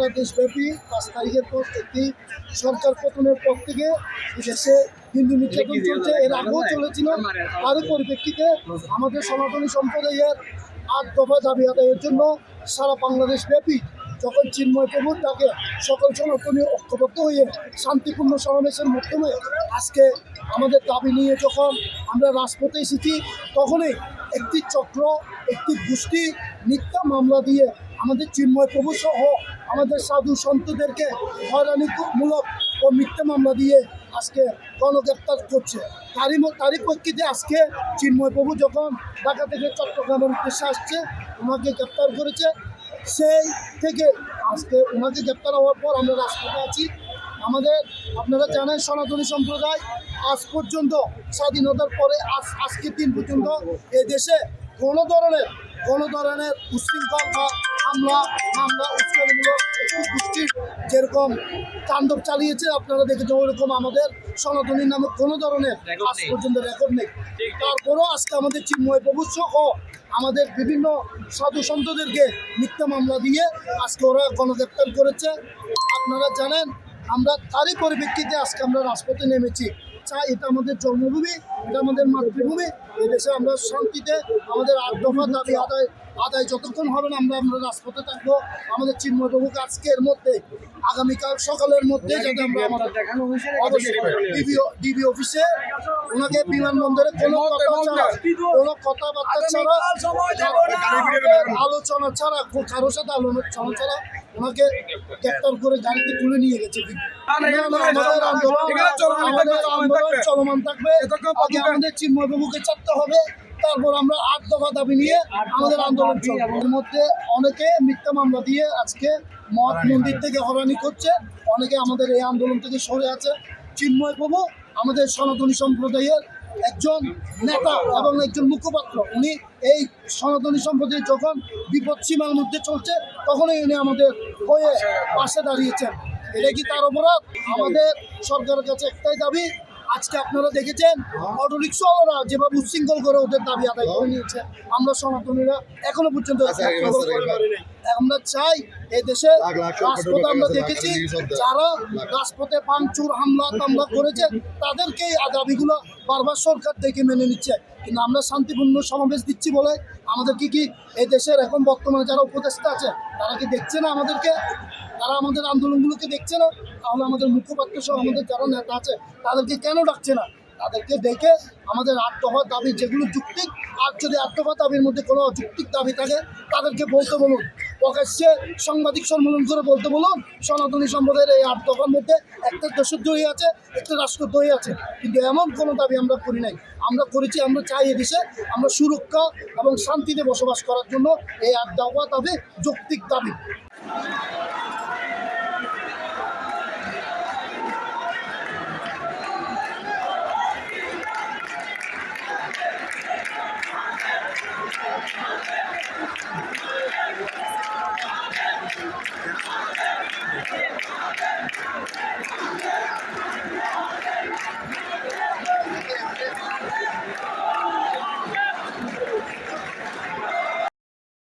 বাংলাদেশব্যাপী 5 তারিখের পর একটি সরকার পতনের পর থেকে দেশে হিন্দু নির্যাতন চলছে, এর আগেও চলেছিল। তারই পরিপ্রেক্ষিতে আমাদের সনাতনী সম্প্রদায়ের 8 দফা দাবি আদায়ের জন্য সারা বাংলাদেশব্যাপী যখন চিন্ময় প্রভুর ডাকে সকল সনাতনী ঐক্যবদ্ধ হয়ে শান্তিপূর্ণ সমাবেশের মাধ্যমে আজকে আমাদের দাবি নিয়ে যখন আমরা রাজপথে এসেছি, তখনই একটি চক্র, একটি গোষ্ঠী মিথ্যা মামলা দিয়ে আমাদের চিন্ময় প্রভু সহ আমাদের সাধু সন্তদেরকে হয়রানিমূলক ও মিথ্যা মামলা দিয়ে আজকে গণগ্রেপ্তার করছে। তারই প্রেক্ষিতে আজকে চিন্ময় প্রভু যখন ঢাকা থেকে চট্টগ্রামের উদ্দেশ্যে আসছে, ওনাকে গ্রেপ্তার করেছে। সেই থেকে আজকে ওনাকে গ্রেপ্তার হওয়ার পর আমরা রাজপথে আছি। আমাদের আপনারা জানেন সনাতনী সম্প্রদায় আজ পর্যন্ত স্বাধীনতার পরে আজকের দিন পর্যন্ত এই দেশে কোনো ধরনের উশৃঙ্খল বা মামলা উস্কানিমূলক একটি গোষ্ঠীর যেরকম তাণ্ডব চালিয়েছে আপনারা দেখেছেন, ওইরকম আমাদের সনাতনীর নামে কোনো ধরনের আজ পর্যন্ত রেকর্ড নেই। তারপরেও আজকে আমাদের চিন্ময় প্রভু সহ আমাদের বিভিন্ন সাধু সন্তদেরকে মিথ্যা মামলা দিয়ে আজকে ওরা গণগ্রেপ্তার করেছে। আপনারা জানেন আমরা তারই পরিপ্রেক্ষিতে আজকে আমরা রাজপথে নেমেছি। চাই এটা আমাদের জন্মভূমি, এটা আমাদের মাতৃভূমি। এদেশে আমরা শান্তিতে আমাদের 8 দফা দাবি আদায় যতক্ষণ হবে না আমরা রাজপথে থাকবো। আমাদের চিন্ময় প্রভুকে আজকের মধ্যে আগামীকাল সকালের মধ্যে যাতে আমরা আমাদের ডিবি অফিসে ওনাকে বিমানবন্দরে কোনো কথাবার্তা ছাড়া আলোচনা ছাড়া কারোর সাথে আলোচনা ছাড়া ওনাকে গ্রেপ্তার করে গাড়িতে তুলে নিয়ে গেছে। আমাদের আন্দোলন চলমান থাকবে। আগে আমাদের চিন্ময় প্রভুকে ছাড়তে হবে, তারপর আমরা 8 দফা দাবি নিয়ে আমাদের আন্দোলন চলবে। এর মধ্যে অনেকে মিথ্যা মামলা দিয়ে আজকে মঠ মন্দির থেকে হয়রানি করছে, অনেকে আমাদের এই আন্দোলন থেকে সরে আছে। চিন্ময় প্রভু আমাদের সনাতনী সম্প্রদায়ের একজন নেতা এবং একজন মুখপাত্র। উনি এই সনাতনী সম্প্রদায় যখন বিপদ সীমার মধ্যে চলছে তখনই উনি আমাদের হয়ে পাশে দাঁড়িয়েছেন। এটা কি তার অপরাধ? আমাদের সরকারের কাছে একটাই দাবি, আজকে আপনারা দেখেছেন অটোরিক্সাওয়ালারা যেভাবে উচ্ছৃঙ্খল করে ওদের দাবি আদায় করে নিয়েছে, আমরা সনাতনীরা এখনো পর্যন্ত আমরা চাই এই দেশে রাজপথে আমরা দেখেছি যারা রাজপথে ভাঙচুর হামলা করেছে তাদেরকে এই দাবিগুলো বারবার সরকার থেকে মেনে নিচ্ছে, কিন্তু আমরা শান্তিপূর্ণ সমাবেশ দিচ্ছি বলে আমাদেরকে কি এই দেশের এখন বর্তমানে যারা উপদেষ্টা আছে তারা কি দেখছে না আমাদেরকে? তারা আমাদের আন্দোলনগুলোকে দেখছে না? তাহলে আমাদের মুখপাত্র সহ আমাদের যারা নেতা আছে তাদেরকে কেন ডাকছে না? তাদেরকে দেখে আমাদের 8 দফা দাবি যেগুলো যৌক্তিক, আর যদি 8 দফা দাবির মধ্যে কোনো অযৌক্তিক দাবি থাকে তাদেরকে বলতে বলুন, প্রকাশ্যে সাংবাদিক সম্মেলন করে বলতে বলুন সনাতনী সম্প্রদায়ের এই 8 দফার মধ্যে একটা দেশদ্রোহী আছে, একটা রাষ্ট্রদ্রোহী আছে। কিন্তু এমন কোনো দাবি আমরা করি নাই। আমরা করেছি, আমরা চাই এদেশে আমরা সুরক্ষা এবং শান্তিতে বসবাস করার জন্য এই 8 দফা দাবি যৌক্তিক দাবি।